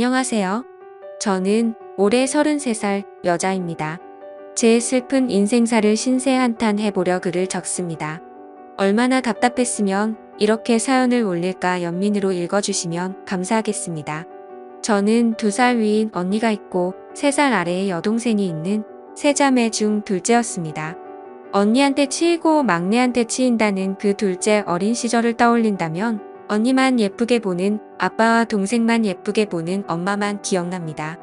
안녕하세요. 저는 올해 33살 여자입니다. 제 슬픈 인생사를 신세한탄 해보려 글을 적습니다. 얼마나 답답했으면 이렇게 사연을 올릴까 연민으로 읽어주시면 감사하겠습니다. 저는 2살 위인 언니가 있고 3살 아래의 여동생이 있는 세자매 중 둘째였습니다. 언니한테 치이고 막내한테 치인다는 그 둘째 어린 시절을 떠올린다면 언니만 예쁘게 보는 아빠와 동생만 예쁘게 보는 엄마만 기억납니다.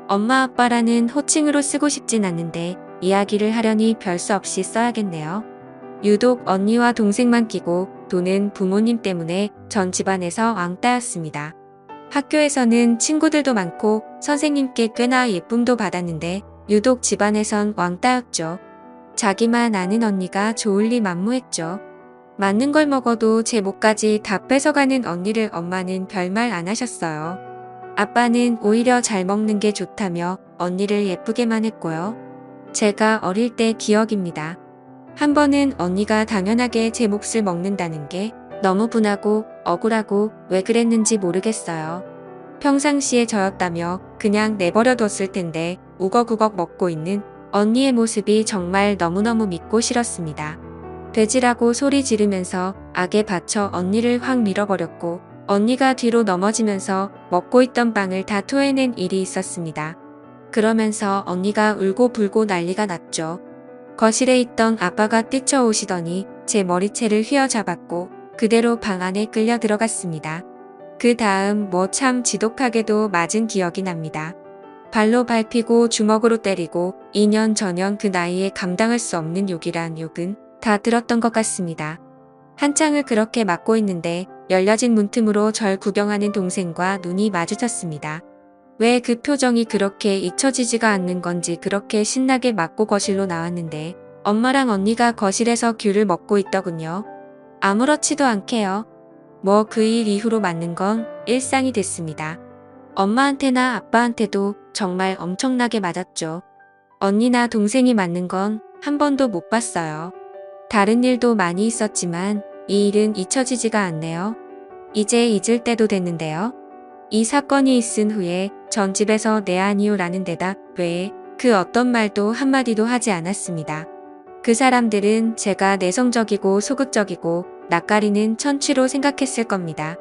엄마 아빠라는 호칭으로 쓰고 싶진 않는데 이야기를 하려니 별 수 없이 써야겠네요. 유독 언니와 동생만 끼고 도는 부모님 때문에 전 집안에서 왕따였습니다. 학교에서는 친구들도 많고 선생님께 꽤나 예쁨도 받았는데 유독 집안에선 왕따였죠. 자기만 아는 언니가 좋을 리 만무했죠. 맞는 걸 먹어도 제 목까지 다 뺏어가는 언니를 엄마는 별말 안 하셨어요. 아빠는 오히려 잘 먹는 게 좋다며 언니를 예쁘게만 했고요. 제가 어릴 때 기억입니다. 한 번은 언니가 당연하게 제 몫을 먹는다는 게 너무 분하고 억울하고 왜 그랬는지 모르겠어요. 평상시에 저였다며 그냥 내버려뒀을 텐데 우걱우걱 먹고 있는 언니의 모습이 정말 너무너무 믿고 싫었습니다. 돼지라고 소리 지르면서 악에 받쳐 언니를 확 밀어버렸고 언니가 뒤로 넘어지면서 먹고 있던 빵을 다 토해낸 일이 있었습니다. 그러면서 언니가 울고 불고 난리가 났죠. 거실에 있던 아빠가 뛰쳐오시더니 제 머리채를 휘어잡았고 그대로 방 안에 끌려 들어갔습니다. 그 다음 뭐 참 지독하게도 맞은 기억이 납니다. 발로 밟히고 주먹으로 때리고 2년 전년 그 나이에 감당할 수 없는 욕이란 욕은 다 들었던 것 같습니다. 한창을 그렇게 맞고 있는데 열려진 문틈으로 절 구경하는 동생과 눈이 마주쳤습니다. 왜 그 표정이 그렇게 잊혀지지가 않는 건지 그렇게 신나게 맞고 거실로 나왔는데 엄마랑 언니가 거실에서 귤을 먹고 있더군요. 아무렇지도 않게요. 뭐 그 일 이후로 맞는 건 일상이 됐습니다. 엄마한테나 아빠한테도 정말 엄청나게 맞았죠. 언니나 동생이 맞는 건 한 번도 못 봤어요. 다른 일도 많이 있었지만 이 일은 잊혀지지가 않네요. 이제 잊을 때도 됐는데요. 이 사건이 있은 후에 전 집에서 네 아니요 라는 대답 외에 그 어떤 말도 한마디도 하지 않았습니다. 그 사람들은 제가 내성적이고 소극적이고 낯가리는 천취로 생각했을 겁니다.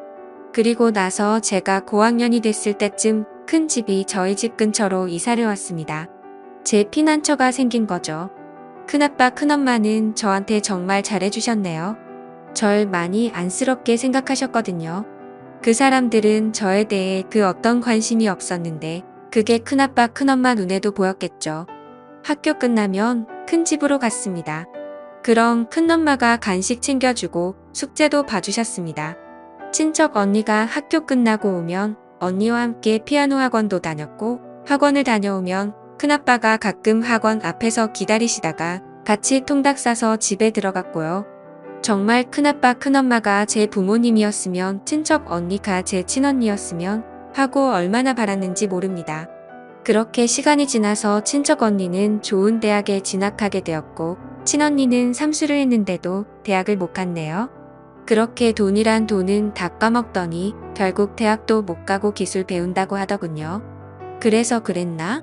그리고 나서 제가 고학년이 됐을 때쯤 큰 집이 저희 집 근처로 이사를 왔습니다. 제 피난처가 생긴 거죠. 큰아빠 큰엄마는 저한테 정말 잘해주셨네요. 절 많이 안쓰럽게 생각하셨거든요. 그 사람들은 저에 대해 그 어떤 관심이 없었는데 그게 큰아빠 큰엄마 눈에도 보였겠죠. 학교 끝나면 큰 집으로 갔습니다. 그럼 큰엄마가 간식 챙겨주고 숙제도 봐주셨습니다. 친척 언니가 학교 끝나고 오면 언니와 함께 피아노 학원도 다녔고 학원을 다녀오면 큰아빠가 가끔 학원 앞에서 기다리시다가 같이 통닭 싸서 집에 들어갔고요. 정말 큰아빠 큰엄마가 제 부모님이었으면 친척 언니가 제 친언니였으면 하고 얼마나 바랐는지 모릅니다. 그렇게 시간이 지나서 친척 언니는 좋은 대학에 진학하게 되었고 친언니는 삼수를 했는데도 대학을 못 갔네요. 그렇게 돈이란 돈은 다 까먹더니 결국 대학도 못 가고 기술 배운다고 하더군요. 그래서 그랬나?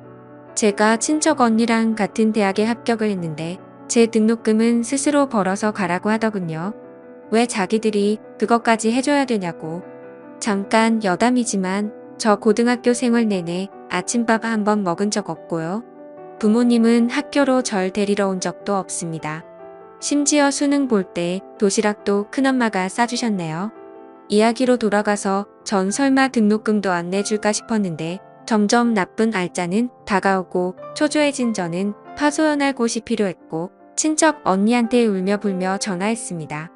제가 친척 언니랑 같은 대학에 합격을 했는데 제 등록금은 스스로 벌어서 가라고 하더군요. 왜 자기들이 그것까지 해줘야 되냐고. 잠깐 여담이지만 저 고등학교 생활 내내 아침밥 한 번 먹은 적 없고요. 부모님은 학교로 절 데리러 온 적도 없습니다. 심지어 수능 볼 때 도시락도 큰엄마가 싸주셨네요. 이야기로 돌아가서 전 설마 등록금도 안 내줄까 싶었는데 점점 나쁜 알짜는 다가오고 초조해진 저는 파소연할 곳이 필요했고 친척 언니한테 울며 불며 전화했습니다.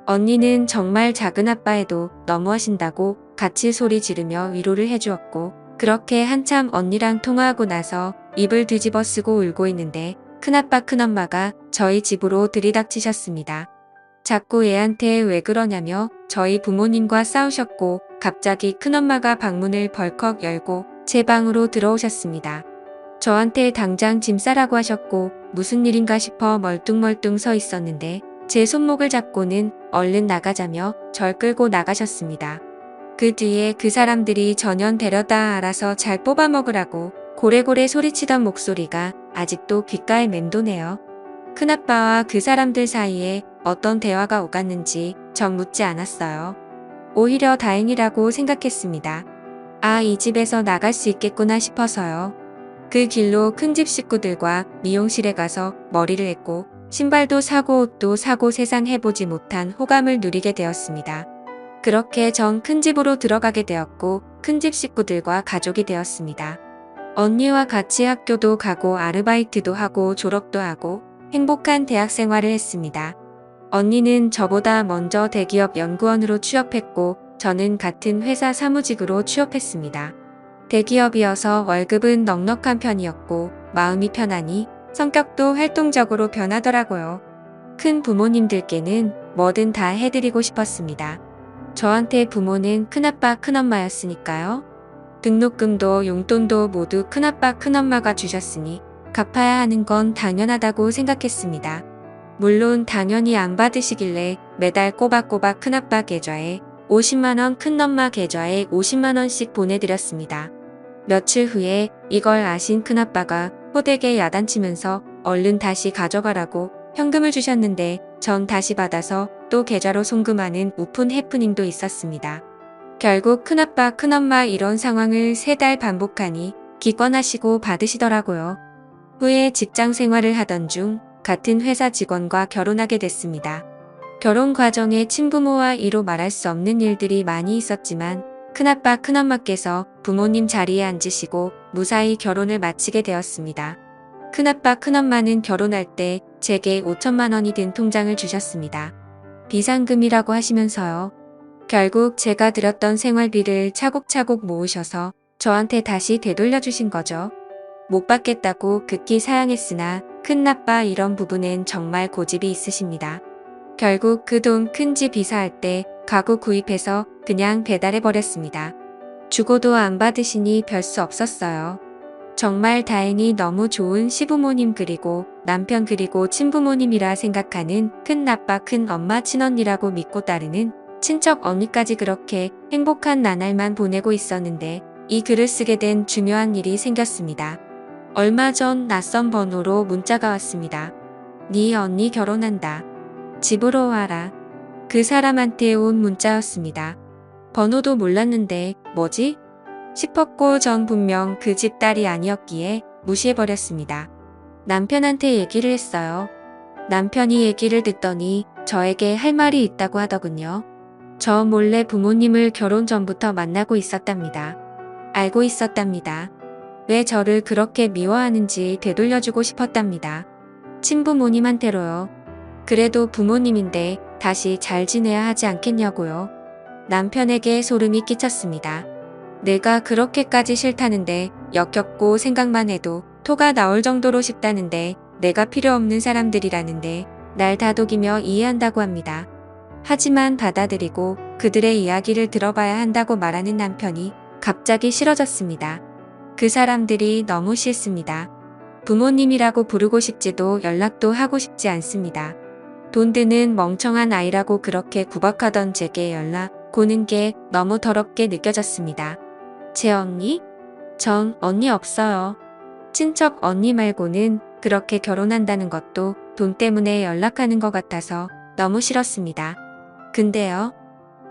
언니는 정말 작은 아빠에도 너무하신다고 같이 소리 지르며 위로를 해주었고 그렇게 한참 언니랑 통화하고 나서 입을 뒤집어 쓰고 울고 있는데 큰아빠 큰엄마가 저희 집으로 들이닥치셨습니다. 자꾸 애한테 왜 그러냐며 저희 부모님과 싸우셨고 갑자기 큰엄마가 방문을 벌컥 열고 제 방으로 들어오셨습니다. 저한테 당장 짐 싸라고 하셨고 무슨 일인가 싶어 멀뚱멀뚱 서 있었는데 제 손목을 잡고는 얼른 나가자며 절 끌고 나가셨습니다. 그 뒤에 그 사람들이 전현 데려다 알아서 잘 뽑아 먹으라고 고래고래 소리치던 목소리가 아직도 귓가에 맴도네요. 큰아빠와 그 사람들 사이에 어떤 대화가 오갔는지 전 묻지 않았어요. 오히려 다행이라고 생각했습니다. 아, 이 집에서 나갈 수 있겠구나 싶어서요. 그 길로 큰 집 식구들과 미용실에 가서 머리를 했고 신발도 사고 옷도 사고 세상 해보지 못한 호감을 누리게 되었습니다. 그렇게 전 큰 집으로 들어가게 되었고 큰 집 식구들과 가족이 되었습니다. 언니와 같이 학교도 가고 아르바이트도 하고 졸업도 하고 행복한 대학 생활을 했습니다. 언니는 저보다 먼저 대기업 연구원으로 취업했고 저는 같은 회사 사무직으로 취업했습니다. 대기업이어서 월급은 넉넉한 편이었고 마음이 편하니 성격도 활동적으로 변하더라고요. 큰 부모님들께는 뭐든 다 해드리고 싶었습니다. 저한테 부모는 큰아빠 큰엄마였으니까요. 등록금도 용돈도 모두 큰아빠 큰엄마가 주셨으니 갚아야 하는 건 당연하다고 생각했습니다. 물론 당연히 안 받으시길래 매달 꼬박꼬박 큰아빠 계좌에 50만원 큰엄마 계좌에 50만원씩 보내드렸습니다. 며칠 후에 이걸 아신 큰아빠가 호되게 야단치면서 얼른 다시 가져가라고 현금을 주셨는데 전 다시 받아서 또 계좌로 송금하는 우픈 해프닝도 있었습니다. 결국 큰아빠 큰엄마 이런 상황을 3달 반복하니 기권하시고 받으시더라고요. 후에 직장 생활을 하던 중 같은 회사 직원과 결혼하게 됐습니다. 결혼 과정에 친부모와 이로 말할 수 없는 일들이 많이 있었지만 큰아빠 큰엄마께서 부모님 자리에 앉으시고 무사히 결혼을 마치게 되었습니다. 큰아빠 큰엄마는 결혼할 때 제게 5천만 원이 든 통장을 주셨습니다. 비상금이라고 하시면서요. 결국 제가 들였던 생활비를 차곡차곡 모으셔서 저한테 다시 되돌려 주신 거죠. 못 받겠다고 극히 사양했으나 큰아빠 이런 부분엔 정말 고집이 있으십니다. 결국 그 돈 큰 집 이사할 때 가구 구입해서 그냥 배달해버렸습니다. 주고도 안 받으시니 별 수 없었어요. 정말 다행히 너무 좋은 시부모님 그리고 남편 그리고 친부모님이라 생각하는 큰아빠 큰엄마 친언니라고 믿고 따르는 친척 언니까지 그렇게 행복한 나날만 보내고 있었는데 이 글을 쓰게 된 중요한 일이 생겼습니다. 얼마 전 낯선 번호로 문자가 왔습니다. 네 언니 결혼한다. 집으로 와라. 그 사람한테 온 문자였습니다. 번호도 몰랐는데 뭐지? 싶었고 전 분명 그 집 딸이 아니었기에 무시해버렸습니다. 남편한테 얘기를 했어요. 남편이 얘기를 듣더니 저에게 할 말이 있다고 하더군요. 저 몰래 부모님을 결혼 전부터 만나고 있었답니다. 알고 있었답니다. 왜 저를 그렇게 미워하는지 되돌려주고 싶었답니다. 친부모님한테로요. 그래도 부모님인데 다시 잘 지내야 하지 않겠냐고요. 남편에게 소름이 끼쳤습니다. 내가 그렇게까지 싫다는데 역겹고 생각만 해도 토가 나올 정도로 싶다는데 내가 필요 없는 사람들이라는데 날 다독이며 이해한다고 합니다. 하지만 받아들이고 그들의 이야기를 들어봐야 한다고 말하는 남편이 갑자기 싫어졌습니다. 그 사람들이 너무 싫습니다. 부모님이라고 부르고 싶지도 연락도 하고 싶지 않습니다. 돈 드는 멍청한 아이라고 그렇게 구박하던 제게 연락 고는 게 너무 더럽게 느껴졌습니다. 제 언니? 전 언니 없어요. 친척 언니 말고는 그렇게 결혼한다는 것도 돈 때문에 연락하는 것 같아서 너무 싫었습니다. 근데요.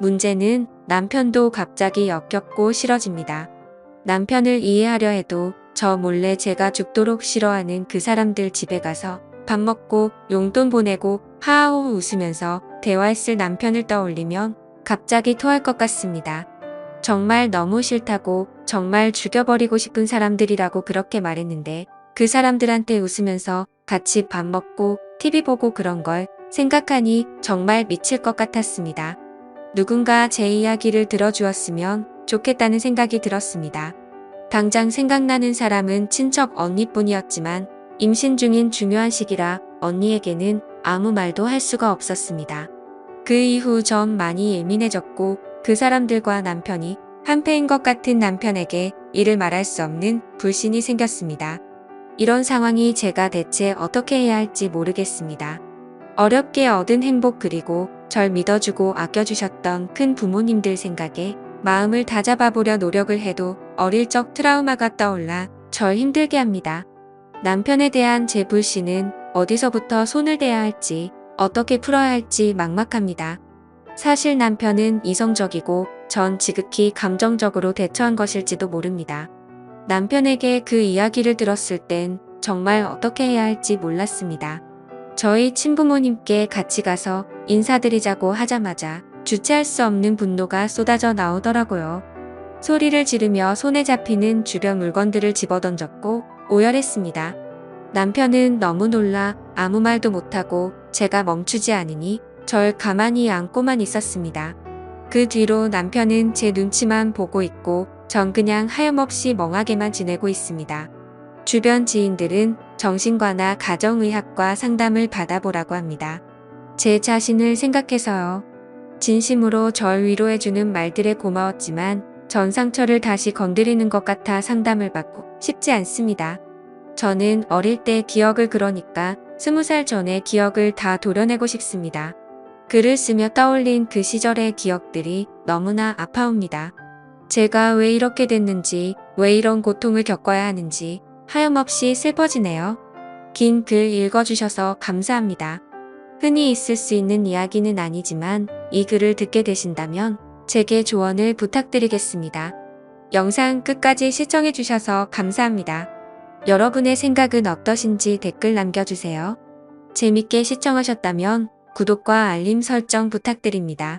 문제는 남편도 갑자기 역겹고 싫어집니다. 남편을 이해하려 해도 저 몰래 제가 죽도록 싫어하는 그 사람들 집에 가서 밥 먹고 용돈 보내고 하하호 웃으면서 대화했을 남편을 떠올리면 갑자기 토할 것 같습니다. 정말 너무 싫다고 정말 죽여버리고 싶은 사람들이라고 그렇게 말했는데 그 사람들한테 웃으면서 같이 밥 먹고 TV 보고 그런 걸 생각하니 정말 미칠 것 같았습니다. 누군가 제 이야기를 들어주었으면 좋겠다는 생각이 들었습니다. 당장 생각나는 사람은 친척 언니뿐이었지만 임신 중인 중요한 시기라 언니에게는 아무 말도 할 수가 없었습니다. 그 이후 전 많이 예민해졌고 그 사람들과 남편이 한패인 것 같은 남편에게 이를 말할 수 없는 불신이 생겼습니다. 이런 상황이 제가 대체 어떻게 해야 할지 모르겠습니다. 어렵게 얻은 행복 그리고 절 믿어주고 아껴주셨던 큰 부모님들 생각에 마음을 다잡아보려 노력을 해도 어릴 적 트라우마가 떠올라 절 힘들게 합니다. 남편에 대한 제 불신은 어디서부터 손을 대야 할지, 어떻게 풀어야 할지 막막합니다. 사실 남편은 이성적이고 전 지극히 감정적으로 대처한 것일지도 모릅니다. 남편에게 그 이야기를 들었을 땐 정말 어떻게 해야 할지 몰랐습니다. 저희 친부모님께 같이 가서 인사드리자고 하자마자 주체할 수 없는 분노가 쏟아져 나오더라고요. 소리를 지르며 손에 잡히는 주변 물건들을 집어던졌고 오열했습니다. 남편은 너무 놀라 아무 말도 못하고 제가 멈추지 않으니 절 가만히 안고만 있었습니다. 그 뒤로 남편은 제 눈치만 보고 있고 전 그냥 하염없이 멍하게만 지내고 있습니다. 주변 지인들은 정신과나 가정의학과 상담을 받아보라고 합니다. 제 자신을 생각해서요. 진심으로 절 위로해주는 말들에 고마웠지만 전 상처를 다시 건드리는 것 같아 상담을 받고 싶지 않습니다. 저는 어릴 때 기억을 그러니까 20살 전의 기억을 다 도려내고 싶습니다. 글을 쓰며 떠올린 그 시절의 기억들이 너무나 아파옵니다. 제가 왜 이렇게 됐는지, 왜 이런 고통을 겪어야 하는지 하염없이 슬퍼지네요. 긴 글 읽어주셔서 감사합니다. 흔히 있을 수 있는 이야기는 아니지만 이 글을 듣게 되신다면 제게 조언을 부탁드리겠습니다. 영상 끝까지 시청해주셔서 감사합니다. 여러분의 생각은 어떠신지 댓글 남겨주세요. 재밌게 시청하셨다면 구독과 알림 설정 부탁드립니다.